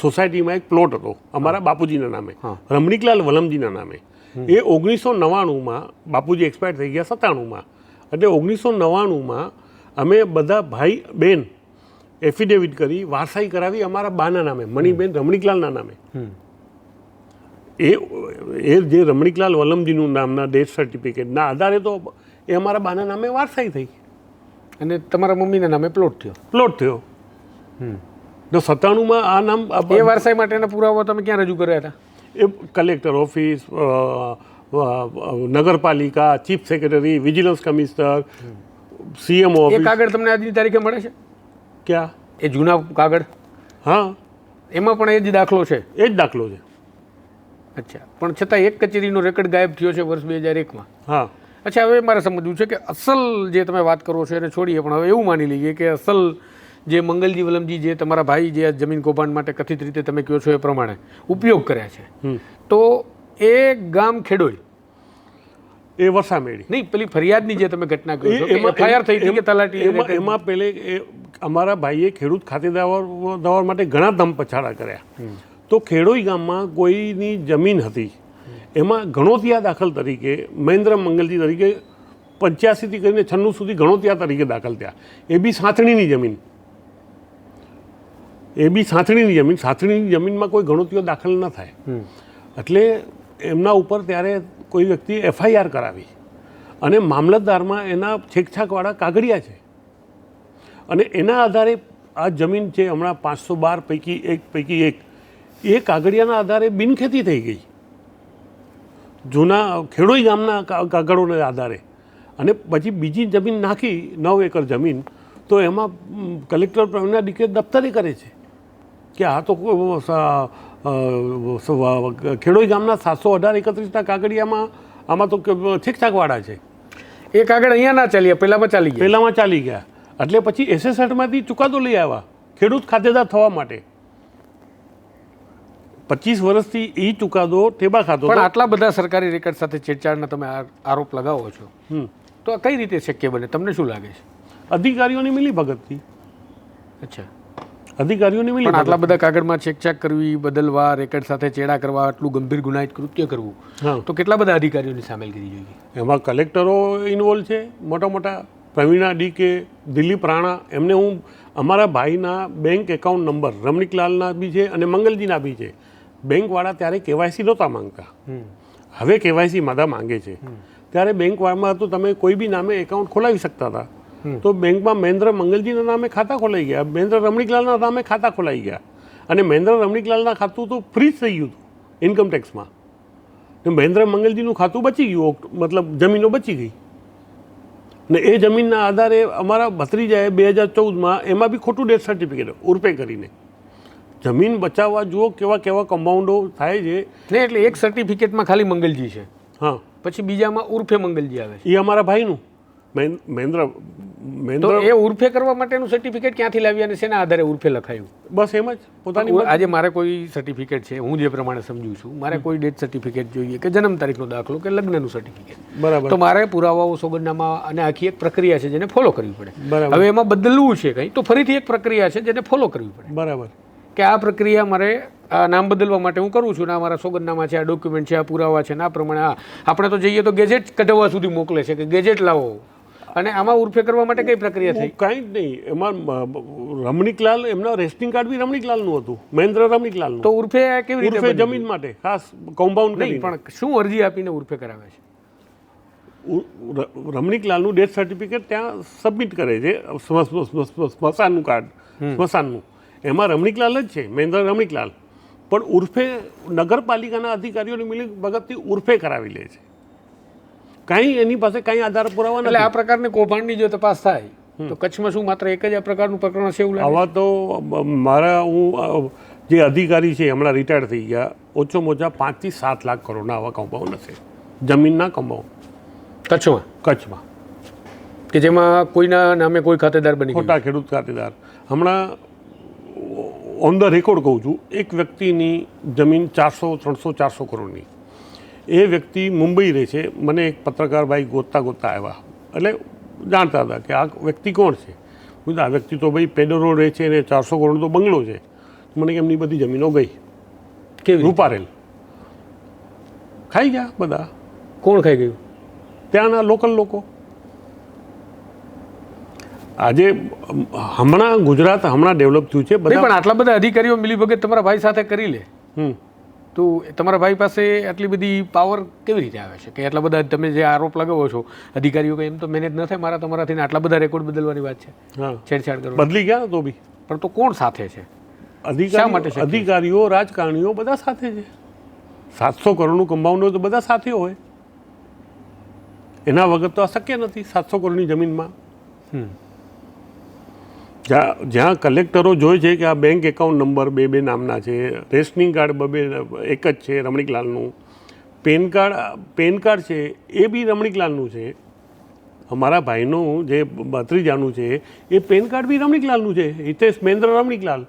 S3: સોસાયટીમાં એક પ્લોટ હતો અમારા બાપુજીના નામે, રમણીકલાલ વલમજીના નામે. એ 1999માં બાપુજી એક્સપાયર થઈ ગયા 97માં, એટલે 1999માં અમે બધા ભાઈ બહેન એફિડેવિટ કરી વારસાઈ કરાવી અમારા બાના નામે, મણિબેન રમણીકલાલના નામે. એ જે રમણીકલાલ વલમજીનું નામના ડેથ સર્ટિફિકેટના આધારે તો એ અમારા બાના નામે વારસાઈ થઈ
S1: અને તમારા મમ્મીના નામે પ્લોટ થયો.
S3: તો 97માં આ નામ
S1: એ વારસાઈ માટેના પુરાવા તમે ક્યાં રજૂ કર્યા હતા?
S3: એ કલેક્ટર ઓફિસ, નગરપાલિકા, chief secretary, vigilance commissioner, CM
S1: એ
S3: ઓફિસ.
S1: કાગળ તમને આજની તારીખે મળે છે?
S3: ક્યાં?
S1: એ જૂના કાગળ?
S3: હા,
S1: એમાં પણ એ જ દાખલો છે?
S3: એ જ દાખલો છે.
S1: અચ્છા, પણ છતાં એક કચેરીનો રેકર્ડ ગાયબ થયો છે વર્ષ 2001માં.
S3: હા.
S1: અચ્છા, હવે મારે સમજવું છે કે અસલ જે તમે વાત કરો છો એને છોડીએ, પણ હવે એવું માની લઈએ કે અસલ જે મંગલજી વલમજી જે તમારા ભાઈ જે જમીન કૌભાંડ માટે કથિત રીતે તમે કહો છો એ પ્રમાણે ઉપયોગ કર્યા છે, તો એ ગામ ખેડોઈ,
S3: એ વરસામેડી
S1: નહીં, પેલી ફરિયાદની જે તમે ઘટના કહો છો એફઆઈઆર થઈ હતી કે તલાટી,
S3: એમાં પેલે અમારા ભાઈએ ખેડૂત ખાતેદાર માટે ઘણા દમ પછાડા કર્યા. તો ખેડોઈ ગામમાં કોઈની જમીન હતી, એમાં ગણોતિયા દાખલ તરીકે મહેન્દ્ર મંગલજી તરીકે 85થી કરીને 96 સુધી ગણોતિયા તરીકે દાખલ થયા. એ બી સાંથણીની જમીન, સાંથણીની જમીનમાં કોઈ ગણોતિયો દાખલ ન થાય. એટલે એમના ઉપર ત્યારે કોઈ વ્યક્તિ એફઆઈઆર કરાવી અને મામલતદારમાં એના છેકછાકવાળા કાગળિયા છે અને એના આધારે આ જમીન છે હમણાં 512 પૈકી એક એ કાગળિયાના આધારે બિનખેતી થઈ ગઈ, જૂના ખેડોઈ ગામના કાગળોના આધારે. અને પછી બીજી જમીન નાખી 9 એકર જમીન, તો એમાં કલેક્ટર પ્રવીણા ડીકે દફતરે કરે છે કે આ તો ખેડોઈ ગામના 718-31ના કાગળિયામાં આમાં તો છેકછાકવાળા છે.
S1: એ કાગળ અહીંયા ના ચાલ્યા, પહેલામાં
S3: ચાલી ગયા. એટલે પછી એસએસએટમાંથી ચુકાદો લઈ આવ્યા ખેડૂત ખાતેદાર થવા માટે. 25 વર્ષથી એ ચુકાદો ટેબા ખાતો.
S1: પણ આટલા બધા સરકારી રેકર્ડ સાથે છેડછાડના તમે આરોપ લગાવો છો, તો આ કઈ રીતે શક્ય બને? તમને શું લાગે છે?
S3: અધિકારીઓની મિલીભગતથી.
S1: અચ્છા,
S3: અધિકારીઓની મિલી.
S1: પણ આટલા બધા કાગળમાં છેકછાક કરવી, બદલવા, રેકર્ડ સાથે ચેડા કરવા, આટલું ગંભીર ગુનાહિત કૃત્ય કરવું, તો કેટલા બધા અધિકારીઓની સામેલગીરી જોઈએ?
S3: એમાં કલેક્ટરો ઇન્વોલ્વ છે, મોટા પ્રવીણા ડીકે, દિલીપ રાણા. એમને હું અમારા ભાઈના બેંક એકાઉન્ટ નંબર રમણીકલાલના બી છે અને મંગલજીના બી છે. બેંકવાળા ત્યારે કેવાયસી નહોતા માંગતા, હવે કેવાયસી માદા માંગે છે. ત્યારે બેંકવાળામાં તો તમે કોઈ બી નામે એકાઉન્ટ ખોલાવી શકતા હતા. તો બેંકમાં મહેન્દ્ર મંગલજીના નામે ખાતા ખોલાઈ ગયા, મહેન્દ્ર રમણીકલાલના નામે ખાતા ખોલાઈ ગયા અને મહેન્દ્ર રમણીકલાલના ખાતું તો ફ્રીજ થઈ ગયું હતું ઇન્કમટેક્સમાં. મહેન્દ્ર મંગલજીનું ખાતું બચી ગયું, મતલબ જમીનો બચી ગઈ. ને એ જમીનના આધારે અમારા ભત્રીજાએ 2014માં એમાં બી ખોટું ડેથ સર્ટિફિકેટ ઉર્પે કરીને જમીન બચાવવા જુઓ કેવા કમ્પાઉન્ડો થાય છે.
S1: ને એટલે એક સર્ટિફિકેટમાં ખાલી મંગલજી છે,
S3: હા,
S1: પછી બીજામાં ઉર્ફે મંગલજી આવે છે.
S3: એ અમારા ભાઈનું મહેન્દ્ર.
S1: તો એ ઉર્ફે કરવા માટેનું સર્ટિફિકેટ ક્યાંથી લાવી અને શેના આધારે ઉર્ફે લખાયું?
S3: બસ એમ જ પોતાની.
S1: આજે મારે કોઈ સર્ટિફિકેટ છે, હું જે પ્રમાણે સમજુ છું, મારે કોઈ ડેથ સર્ટિફિકેટ જોઈએ કે જન્મ તારીખનો દાખલો કે લગ્નનું સર્ટિફિકેટ,
S3: બરાબર,
S1: તો મારે પુરાવાઓ સોગંદનામા અને આખી એક પ્રક્રિયા છે જેને ફોલો કરવી પડે.
S3: બરાબર.
S1: હવે એમાં બદલવું છે કંઈ, તો ફરીથી એક પ્રક્રિયા છે જેને ફોલો કરવી પડે.
S3: બરાબર,
S1: કે આ પ્રક્રિયા મારે આ નામ બદલવા માટે હું કરું છું ને આ મારા સોગંદનામા છે, આ ડોક્યુમેન્ટ છે, આ પુરાવા છે, ને આ પ્રમાણે આપણે તો જઈએ તો ગેજેટ કઢાવવા સુધી મોકલે છે કે ગેજેટ લાવો. અને આમાં ઉર્ફે કરવા માટે કઈ પ્રક્રિયા થઈ?
S3: કાંઈ જ નહીં. એમાં રમણીકલાલ, એમના રેસ્ટિંગ કાર્ડ બી રમણીકલાલનું હતું, મહેન્દ્ર રમણીકલાલનું.
S1: તો ઉર્ફે કેવી રીતે?
S3: ઉર્ફે જમીન માટે ખાસ કમ્પાઉન્ડ
S1: નહીં, પણ શું અરજી આપીને ઉર્ફે કરાવે છે?
S3: રમણીકલાલનું ડેથ સર્ટિફિકેટ ત્યાં સબમિટ કરે છે, સ્મશાનનું કાર્ડ સ્મશાનનું, એમાં રમણીકલાલ જ છે, મહેન્દ્ર રમણીકલાલ, પણ ઉર્ફે નગરપાલિકાના અધિકારીઓની મિલીભગતથી ઉર્ફે કરાવી લે છે. કાંઈ એની પાસે કાંઈ આધાર પુરાવા
S1: એટલે
S3: નથી.
S1: આ પ્રકારની કૌભાંડની જો તપાસ થાય તો કચ્છમાં શું માત્ર એક જ આ પ્રકારનું પ્રકરણ છે એવું લાગે?
S3: આવા તો હું જે અધિકારી છે હમણાં રિટાયર થઈ ગયા, ઓછામાં ઓછા 5 થી 7 લાખ કરોડના આવા કૌભાંડ હશે, જમીનના કૌભાંડ કચ્છમાં,
S1: કે જેમાં કોઈના નામે કોઈ ખાતેદાર બની ગયું.
S3: ખોટા ખેડૂત ખાતેદાર. હમણાં ઓન ધ રેકોર્ડ કહું છું, એક વ્યક્તિની જમીન 400, 300, 400 કરોડની. એ વ્યક્તિ મુંબઈ રહે છે. મને એક પત્રકાર ભાઈ ગોતતા આવ્યા, એટલે જાણતા હતા કે આ વ્યક્તિ કોણ છે. આ વ્યક્તિ તો ભાઈ પેડરો રહે છે અને 400 કરોડનો બંગલો છે. મને એમની બધી જમીનો ગઈ.
S1: કેવી?
S3: રૂપારેલ ખાઈ ગયા બધા.
S1: કોણ ખાઈ ગયું?
S3: ત્યાંના લોકલ લોકો. આજે હમણાં ગુજરાત ડેવલપ થયું છે
S1: પણ આટલા બધા અધિકારીઓ મિલીભગત તમારા ભાઈ સાથે કરી લે તો તમારા ભાઈ પાસે આટલી બધી પાવર કેવી રીતે આવે છે કે આટલા બધા તમે જે આરોપ લગાવો છો અધિકારીઓ કે એમ તો મેનેજ ન થાય તમારાથી આટલા બધા રેકોર્ડ બદલવાની વાત છે, છેડછાડ કરવા
S3: બદલી ગયા તો બી.
S1: પણ તો કોણ સાથે છે?
S3: અધિકારીઓ રાજકારણીઓ બધા સાથે છે. 700 કરોડનું કમાવાનું હોય તો બધા સાથે હોય. એના વગર તો અશક્ય નથી. 700 કરોડની જમીનમાં જ્યાં કલેક્ટરો જોઈ છે કે આ બેંક એકાઉન્ટ નંબર બે નામના છે, રેશનિંગ કાર્ડ એક જ છે રમણીકલાલનું, પેન કાર્ડ છે એ બી રમણીકલાલનું છે. અમારા ભાઈનું જે ભત્રીજાનું છે એ પેન કાર્ડ બી રમણીકલાલનું છે, હિતેશ મહેન્દ્ર રમણીકલાલ.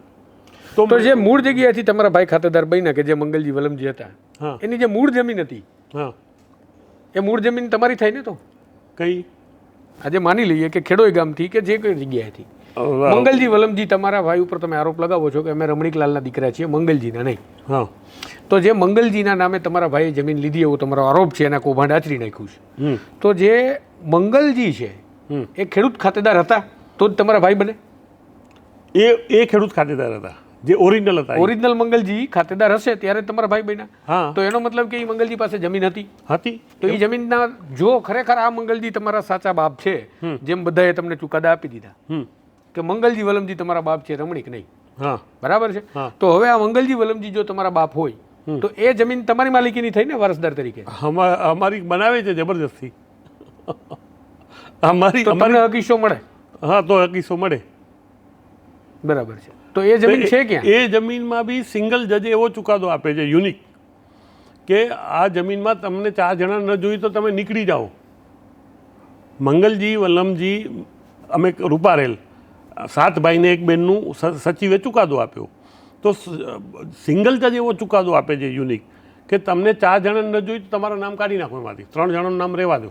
S1: તો જે મૂળ જગ્યાએથી તમારા ભાઈ ખાતેદાર બન્યા કે જે મંગલજી વલમજી હતા, એની જે મૂળ જમીન હતી એ મૂળ જમીન તમારી થઈ ને? તો કઈ આજે માની લઈએ કે ખેડોઈ ગામથી કે જે કોઈ જગ્યાએથી મંગલજી વલમજી તમારા ભાઈ ઉપર તમે આરોપ લગાવો છો કે અમે રમણીકલાલના દીકરા છીએ, મંગલજીના નહીં. તો જે મંગલજીના નામે તમારા ભાઈએ જમીન લીધી એવો તમારો આરોપ છે, એના કૌભાંડ આચરી નાખ્યું છે. તો જે મંગલજી છે એ ખેડૂત ખાતેદાર હતા તો જ તમારા ભાઈ બને?
S3: એ ખેડૂત ખાતેદાર હતા જે ઓરિજિનલ હતા.
S1: ઓરિજિનલ મંગલજી ખાતેદાર હશે ત્યારે તમારા ભાઈ બન્યા. તો એનો મતલબ કે એ મંગલજી પાસે જમીન હતી. તો એ જમીનના જો ખરેખર આ મંગલજી તમારા સાચા બાપ છે, જેમ બધાએ તમને ચુકાદા આપી દીધા કે મંગલજી વલમજી તમારા બાપ છે, રમણીક નહીં, બરાબર છે, તો હવે આ મંગલજી વલમજી જો તમારા બાપ હોય તો એ જમીન તમારી માલિકીની થઈ ને વારસદાર તરીકે?
S3: અમારી બનાવે છે જબરજસ્તી.
S1: તમને હકીસો મળે?
S3: હા, તો હકીસો મળે.
S1: બરાબર છે. તો એ જમીન છે ક્યાં?
S3: એ જમીનમાં બી સિંગલ જજે એવો ચુકાદો આપે છે યુનિક કે આ જમીનમાં તમને 4 જણા ન જોઈએ તો તમે નીકળી જાઓ. મંગલજી વલમજી અમે રૂપારેલ 7 ભાઈને 1 બહેનનું સચિવે ચુકાદો આપ્યો. તો સિંગલ જજ એવો ચુકાદો આપે છે યુનિક કે તમને 4 જણા ન જોઈએ તો તમારું નામ કાઢી નાખો, એમાંથી 3 જણાનું નામ રહેવા દો.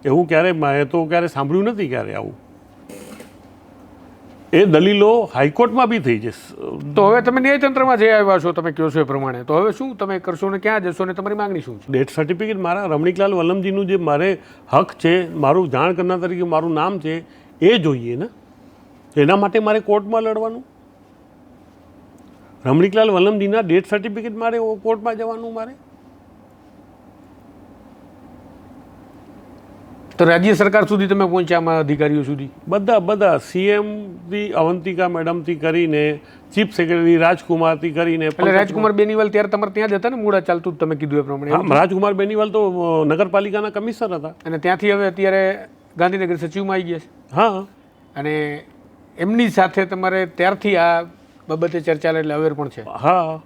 S3: એવું ક્યારે સાંભળ્યું નથી ક્યારે આવું. એ દલીલો હાઈકોર્ટમાં બી થઈ છે.
S1: તો હવે તમે ન્યાયતંત્રમાં જઈ આવ્યા છો, તમે કહો છો એ પ્રમાણે, તો હવે શું તમે કરશો ને ક્યાં જશો ને તમારી માંગણી શું છે?
S3: ડેથ સર્ટિફિકેટ મારા રમણીકલાલ વલમજીનું જે મારે હક છે, મારું જાણ કરનાર તરીકે મારું નામ છે એ જોઈએ ને. એના માટે મારે કોર્ટમાં લડવાનું. રમણીકલાલ વલમજીના ડેથ સર્ટિફિકેટ મારે કોર્ટમાં જવાનું મારે.
S1: તો રાજ્ય સરકાર સુધી તમે પહોંચ્યા આમાં અધિકારીઓ સુધી?
S3: બધા CMથી અવંતિકા મેડમથી કરીને ચીફ સેક્રેટરી રાજકુમારથી કરીને.
S1: એટલે રાજકુમાર બેનીવાલ ત્યારે તમારે ત્યાં જ હતા ને? મૂળા ચાલતું તમે કીધું એ પ્રમાણે.
S3: રાજકુમાર બેનીવાલ તો નગરપાલિકાના કમિશનર હતા
S1: અને ત્યાંથી હવે અત્યારે ગાંધીનગર સચિવમાં આવી ગયા છે.
S3: હા,
S1: અને એમની સાથે તમારે ત્યારથી આ બાબતે ચર્ચા એટલે અવેર પણ છે.
S3: હા.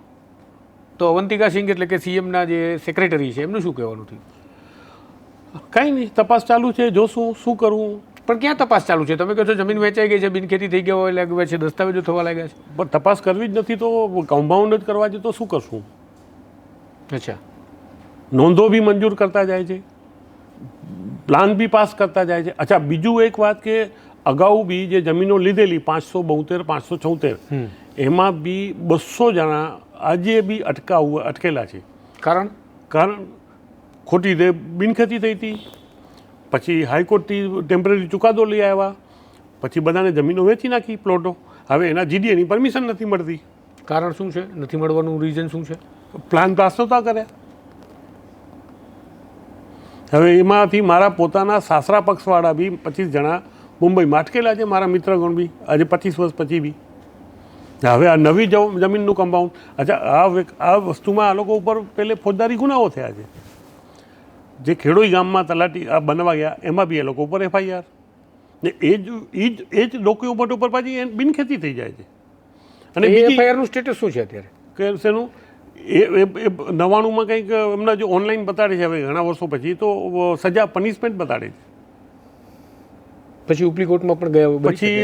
S1: તો અવંતિકા સિંઘ એટલે કે CMના જે સેક્રેટરી છે એમનું શું કહેવાનું થયું?
S3: કંઈ નહીં, તપાસ ચાલુ છે, જોશું શું કરવું.
S1: પણ ક્યાં તપાસ ચાલુ છે? તમે કહો છો જમીન વેચાઈ ગઈ છે, બિનખેતી થઈ ગયો હોય લાગે છે, દસ્તાવેજો થવા લાગ્યા છે,
S3: પણ તપાસ કરવી જ નથી તો કમ્પાઉન્ડ જ કરવા છે તો શું કરશું?
S1: અચ્છા.
S3: નોંધો બી મંજૂર કરતા જાય છે, પ્લાન બી પાસ કરતા જાય છે. અચ્છા, બીજું એક વાત કે અગાઉ બી જે જમીનો લીધેલી 572, 574 એમાં બી 200 જણા આજે બી અટકેલા છે. કારણ ખોટી બિનખેતી થઈ હતી. પછી હાઈકોર્ટથી ટેમ્પરરી ચુકાદો લઈ આવ્યા, પછી બધાને જમીનો વેચી નાખી, પ્લોટો. હવે એના GDAની પરમિશન નથી મળતી.
S1: કારણ શું છે? નથી મળવાનું રીઝન શું છે?
S3: પ્લાન પાસ નહોતા કર્યા. હવે એમાંથી મારા પોતાના સાસરા પક્ષવાળા બી 25 જણા મુંબઈમાં અટકેલા છે મારા મિત્રગણ બી આજે 25 વર્ષ પછી બી. હવે આ નવી જમીનનું કમ્પાઉન્ડ, અચ્છા આ વસ્તુમાં આ લોકો ઉપર પહેલે ફોજદારી ગુનાઓ થયા છે. જે ખેડોઈ ગામમાં તલાટી આ બનવા ગયા એમાં બી એ લોકો ઉપર FIR ને એ જ ડોક્યુમેન્ટ ઉપર પાછી બિનખેતી થઈ જાય છે. અને
S1: FIR નું સ્ટેટસ શું છે અત્યારે?
S3: કે શેનું એ 99માં કંઈક એમના જે ઓનલાઈન બતાડે છે હવે ઘણા વર્ષો પછી, તો સજા પનિશમેન્ટ બતાડે છે.
S1: પછી ઉપલી કોર્ટમાં પણ ગયા
S3: પછી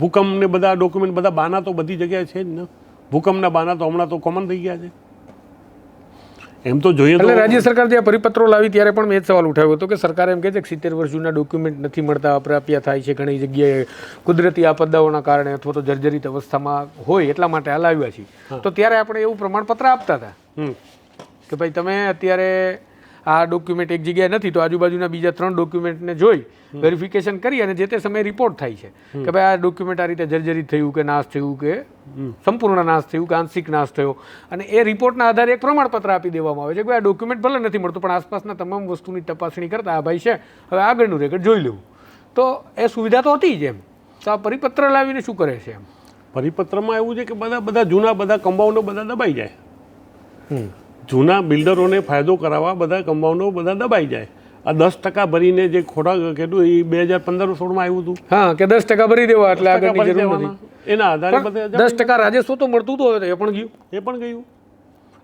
S3: ભૂકંપ ને બધા ડોક્યુમેન્ટ બધા બાના તો બધી જગ્યાએ છે જ ને. ભૂકંપના બાના તો હમણાં તો કોમન થઈ ગયા છે. એમ તો જોઈએ તો
S1: રાજ્ય સરકાર જે પરિપત્રો લાવી ત્યારે પણ મેં જ સવાલ ઉઠાવ્યો હતો કે સરકાર એમ કહે છે કે 70 વર્ષ જૂના ડોક્યુમેન્ટ નથી મળતા, અપ્રાપ્ય થાય છે ઘણી જગ્યાએ કુદરતી આપદાઓના કારણે અથવા તો જર્જરિત અવસ્થામાં હોય એટલા માટે આ લાવ્યા છીએ. તો ત્યારે આપણે એવું પ્રમાણપત્ર આપતા હતા કે ભાઈ તમે અત્યારે આ ડોક્યુમેન્ટ એક જગ્યાએ નથી તો આજુબાજુના બીજા 3 ડોક્યુમેન્ટને જોઈ વેરિફિકેશન કરી અને જે તે સમયે રિપોર્ટ થાય છે કે ભાઈ આ ડોક્યુમેન્ટ આ રીતે જર્જરિત થયું કે નાશ થયું કે સંપૂર્ણ નાશ થયું કે આંશિક નાશ થયો, અને એ રિપોર્ટના આધારે એક પ્રમાણપત્ર આપી દેવામાં આવે છે કે ભાઈ આ ડોક્યુમેન્ટ ભલે નથી મળતું પણ આસપાસના તમામ વસ્તુની તપાસણી કરતા આ ભાઈ છે, હવે આગળનું રેકોર્ડ જોઈ લેવું. તો એ સુવિધા તો હતી જ એમ. તો આ પરિપત્ર લાવીને શું કરે છે? એમ
S3: પરિપત્રમાં એવું છે કે બધા જૂના બધા કમ્પાઉન્ડો બધા દબાઈ જાય. જૂના બિલ્ડરોને ફાયદો કરાવવા બધા કમ્પાઉન્ડો બધા દબાઈ જાય. આ 10% ભરીને જે ખોટા કેટલું એ 2015-16માં આવ્યું હતું.
S1: હા કે 10% ભરી દેવા એટલે આગળની જરૂર નથી.
S3: એના આધારે બધા
S1: 10% રાજસ્વ તો મળતું હતું, એ પણ
S3: ગયું.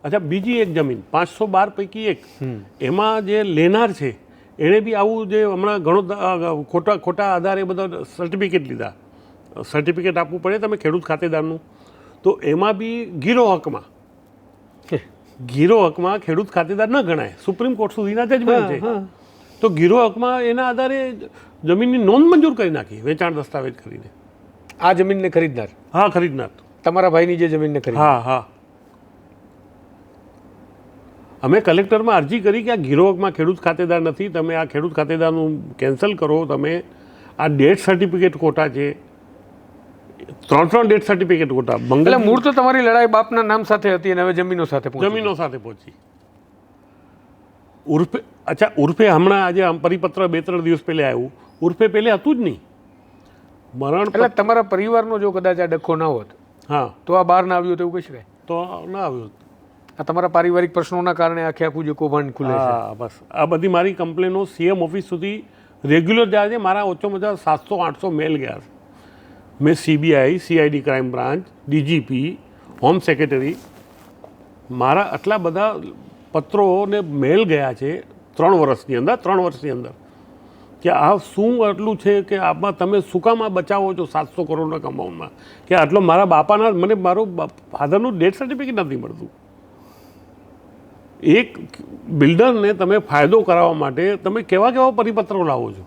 S3: અચ્છા, બીજી એક જમીન 512 પૈકી એક, એમાં જે લેનાર છે એણે બી આવું જે હમણાં ઘણો ખોટા આધારે બધા સર્ટિફિકેટ લીધા. સર્ટિફિકેટ આપવું પડે તમે ખેડૂત ખાતેદારનું, તો એમાં બી ગીરો હકમાં ખેડૂત ખાતેદાર ન ગણાય. સુપ્રીમ કોર્ટ સુધીના જજમેન્ટ છે. તો ગીરો હકમાં એના આધારે જમીનની નોંધ મંજૂર કરી નાખી વેચાણ દસ્તાવેજ કરીને.
S1: આ જમીનને ખરીદનાર? હા,
S3: ખરીદનાર.
S1: તમારા ભાઈની જે જમીનને ખરીદ?
S3: હા. અમે કલેક્ટરમાં અરજી કરી કે આ ગીરો હકમાં ખેડૂત ખાતેદાર નથી, તમે આ ખેડૂત ખાતેદારનું કેન્સલ કરો. તમે આ ડેથ સર્ટિફિકેટ ખોટા છે, 3 ડેથ સર્ટિફિકેટ ખોટા.
S1: એટલે મૂળ તો તમારી લડાઈ બાપના નામ સાથે હતી અને હવે જમીનો સાથે
S3: પહોંચી. ઉર્ફે હમણાં આજે પરિપત્ર 2-3 દિવસ પહેલે આવ્યું. ઉર્ફે પહેલે હતું જ નહીં. મરણ
S1: એટલે તમારા પરિવારનો જો કદાચ આ ડખો ના હોત તો આ બહાર ના આવ્યું તો એવું કહી શકાય?
S3: તો ના આવ્યું.
S1: આ તમારા પારિવારિક પ્રશ્નોના કારણે આખું જે કૌભાંડ ખુલે છે.
S3: બસ આ બધી મારી કમ્પ્લેનો CM ઓફિસ સુધી રેગ્યુલર જાય છે. મારા ઓછામાં ઓછા 700-800 મેલ ગયા છે. મેં CBI, CID crime branch, DGP, home secretary, મારા આટલા બધા પત્રોને મેલ ગયા છે 3 વર્ષની અંદર કે આ શું આટલું છે કે આમાં તમે શું કામ આ બચાવો છો 700 કરોડના કમાઉન્ડમાં, કે આટલો મારા બાપાના મને મારો ફાધરનું ડેથ સર્ટિફિકેટ નથી મળતું. એક બિલ્ડરને તમે ફાયદો કરાવવા માટે તમે કેવા પરિપત્રો લાવો છો?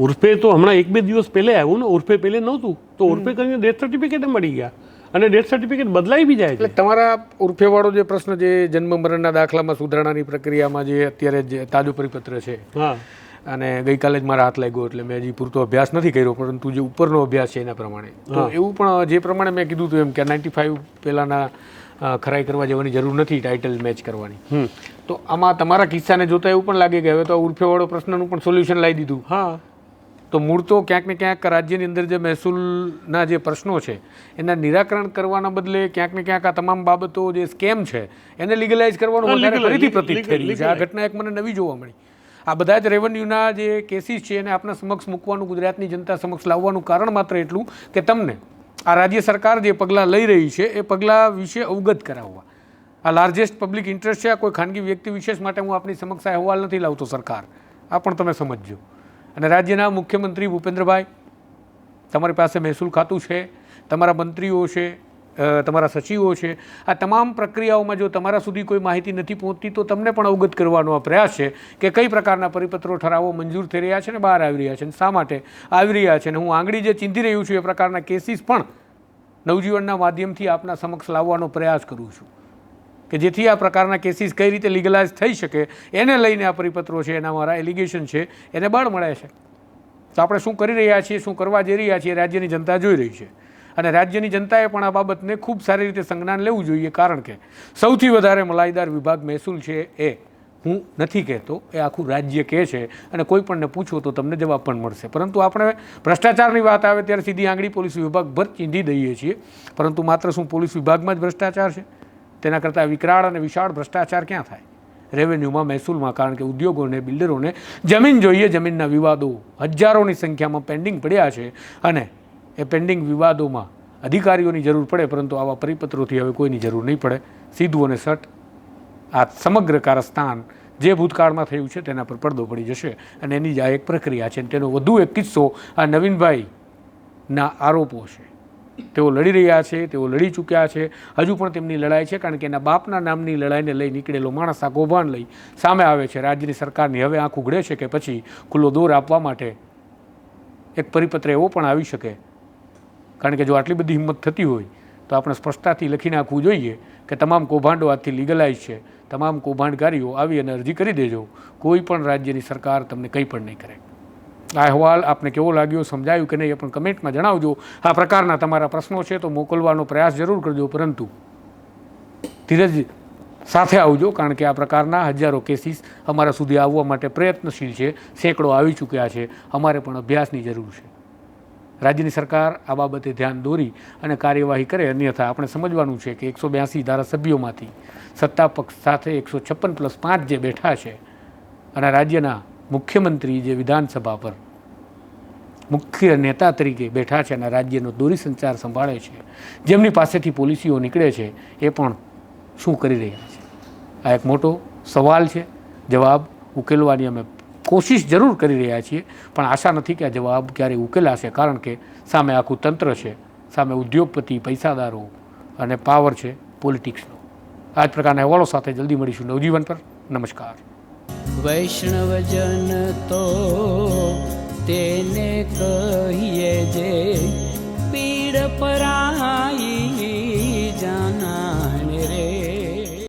S3: ઉર્ફે તો હમણાં 1-2 દિવસ પહેલે આવ્યું ને, ઉર્ફે પહેલે નહોતું તો ઉર્ફે કરીને ડેથ સર્ટિફિકેટ મળી ગયા અને ડેથ સર્ટિફિકેટ બદલાઈ બી જાય.
S1: એટલે તમારા ઉર્ફેવાળો જે પ્રશ્ન જે જન્મ મરણના દાખલામાં સુધારણાની પ્રક્રિયામાં જે અત્યારે જે તાજો પરિપત્ર છે, અને ગઈકાલે જ મારા હાથ લાગ્યો એટલે મેં હજી પૂરતો અભ્યાસ નથી કર્યો, પરંતુ જે ઉપરનો અભ્યાસ છે એના પ્રમાણે તો એવું પણ જે પ્રમાણે મેં કીધું હતું એમ કે 95 પહેલાંના ખરાઈ કરવા જવાની જરૂર નથી, ટાઇટલ મેચ કરવાની. તો આમાં તમારા કિસ્સાને જોતા એવું પણ લાગે કે હવે તો ઉર્ફેવાળો પ્રશ્નનું પણ સોલ્યુશન લાવી દીધું. તો મૂળ તો ક્યાંક ને ક્યાંક રાજ્યની અંદર જે મહેસૂલના જે પ્રશ્નો છે એના નિરાકરણ કરવાના બદલે ક્યાંક ને ક્યાંક આ તમામ બાબતો જે સ્કેમ છે એને લીગલાઇઝ કરવાનું વધારે ફરીથી પ્રતીક થઈ રહ્યું છે. આ ઘટના એક મને નવી જોવા મળી. આ બધા જ રેવન્યુના જે કેસીસ છે એને આપણા સમક્ષ મૂકવાનું, ગુજરાતની જનતા સમક્ષ લાવવાનું કારણ માત્ર એટલું કે તમને આ રાજ્ય સરકાર જે પગલાં લઈ રહી છે એ પગલાં વિશે અવગત કરાવવા. આ લાર્જેસ્ટ પબ્લિક ઇન્ટરેસ્ટ છે, આ કોઈ ખાનગી વ્યક્તિ વિશેષ માટે હું આપની સમક્ષ અહેવાલ નથી લાવતો સરકાર, આ પણ તમે સમજજો. અને રાજ્યના મુખ્યમંત્રી ભૂપેન્દ્રભાઈ, તમારી પાસે મહેસૂલ ખાતું છે, તમારા મંત્રીઓ છે, તમારા સચિવો છે, આ તમામ પ્રક્રિયાઓમાં જો તમારા સુધી કોઈ માહિતી નથી પહોંચતી તો તમને પણ અવગત કરવાનો આ પ્રયાસ છે કે કઈ પ્રકારના પરિપત્રો ઠરાવો મંજૂર થઈ રહ્યા છે ને બહાર આવી રહ્યા છે, અને શા માટે આવી રહ્યા છે. અને હું આંગળી જે ચીંધી રહ્યું છું એ પ્રકારના કેસીસ પણ નવજીવનના માધ્યમથી આપના સમક્ષ લાવવાનો પ્રયાસ કરું છું કે જેથી આ પ્રકારના કેસીસ કઈ રીતે લીગલાઇઝ થઈ શકે એને લઈને આ પરિપત્રો છે, એના મારા એલિગેશન છે, એને બળ મળે છે. તો આપણે શું કરી રહ્યા છીએ, શું કરવા જઈ રહ્યા છીએ, રાજ્યની જનતા જોઈ રહી છે. અને રાજ્યની જનતાએ પણ આ બાબતને ખૂબ સારી રીતે સંજ્ઞાન લેવું જોઈએ, કારણ કે સૌથી વધારે મલાઈદાર વિભાગ મહેસૂલ છે એ હું નથી કહેતો, એ આખું રાજ્ય કહે છે અને કોઈ પણને પૂછો તો તમને જવાબ પણ મળશે. પરંતુ આપણે ભ્રષ્ટાચારની વાત આવે ત્યારે સીધી આંગળી પોલીસ વિભાગ પર ચીંધી દઈએ છીએ, પરંતુ માત્ર શું પોલીસ વિભાગમાં જ ભ્રષ્ટાચાર છે? તેના કરતાં વિકરાળ અને વિશાળ ભ્રષ્ટાચાર ક્યાં થાય? રેવન્યુમાં, મહેસૂલમાં. કારણ કે ઉદ્યોગોને, બિલ્ડરોને જમીન જોઈએ, જમીનના વિવાદો હજારોની સંખ્યામાં પેન્ડિંગ પડ્યા છે અને એ પેન્ડિંગ વિવાદોમાં અધિકારીઓની જરૂર પડે, પરંતુ આવા પરિપત્રોથી હવે કોઈની જરૂર નહીં પડે. સીધું અને સટ આ સમગ્ર કારસ્તાન જે ભૂતકાળમાં થયું છે તેના પર પડદો પડી જશે અને એની જ આ એક પ્રક્રિયા છે. તેનો વધુ એક કિસ્સો આ નવીનભાઈના આરોપો છે. તેઓ લડી રહ્યા છે, તેઓ લડી ચૂક્યા છે, હજુ પણ તેમની લડાઈ છે. કારણ કે એના બાપના નામની લડાઈને લઈ નીકળેલો માણસ આ કૌભાંડ લઈ સામે આવે છે. રાજ્યની સરકારની હવે આંખ ઉઘડે છે કે પછી ખુલ્લો દોર આપવા માટે એક પરિપત્ર એવો પણ આવી શકે. કારણ કે જો આટલી બધી હિંમત થતી હોય તો આપણે સ્પષ્ટતાથી લખી નાખવું જોઈએ કે તમામ કૌભાંડો આજથી લીગલાઇઝ છે. તમામ કૌભાંડકારીઓ આવી અને અરજી કરી દેજો. કોઈ પણ રાજ્યની સરકાર તમને કંઈ પણ નહીં કરે. આ અહેવાલ આપને કેવો લાગ્યો, સમજાયું કે નહીં એ પણ કમેન્ટમાં જણાવજો. આ પ્રકારના તમારા પ્રશ્નો છે તો મોકલવાનો પ્રયાસ જરૂર કરજો, પરંતુ ધીરજ સાથે આવજો. કારણ કે આ પ્રકારના હજારો કેસીસ અમારા સુધી આવવા માટે પ્રયત્નશીલ છે. સેંકડો આવી ચૂક્યા છે. અમારે પણ અભ્યાસની જરૂર છે. રાજ્યની સરકાર આ બાબતે ધ્યાન દોરી અને કાર્યવાહી કરે, અન્યથા આપણે સમજવાનું છે કે 182 ધારાસભ્યોમાંથી સત્તા પક્ષ સાથે 156+5 જે બેઠા છે અને રાજ્યના મુખ્યમંત્રી જે વિધાનસભા પર મુખ્ય નેતા તરીકે બેઠા છે અને રાજ્યનો દોરી સંચાર સંભાળે છે, જેમની પાસેથી પોલિસીઓ નીકળે છે, એ પણ શું કરી રહ્યા છે? આ એક મોટો સવાલ છે. જવાબ ઉકેલવાની અમે કોશિશ જરૂર કરી રહ્યા છીએ, પણ આશા નથી કે આ જવાબ ક્યારેય ઉકેલાશે. કારણ કે સામે આખું તંત્ર છે, સામે ઉદ્યોગપતિ, પૈસાદારો અને પાવર છે પોલિટિક્સનો. આ જ પ્રકારના અહેવાલો સાથે જલ્દી મળીશું નવજીવન પર. નમસ્કાર.
S2: વૈષ્ણવજન તો તેને કહીએ જે પીડ પરાય.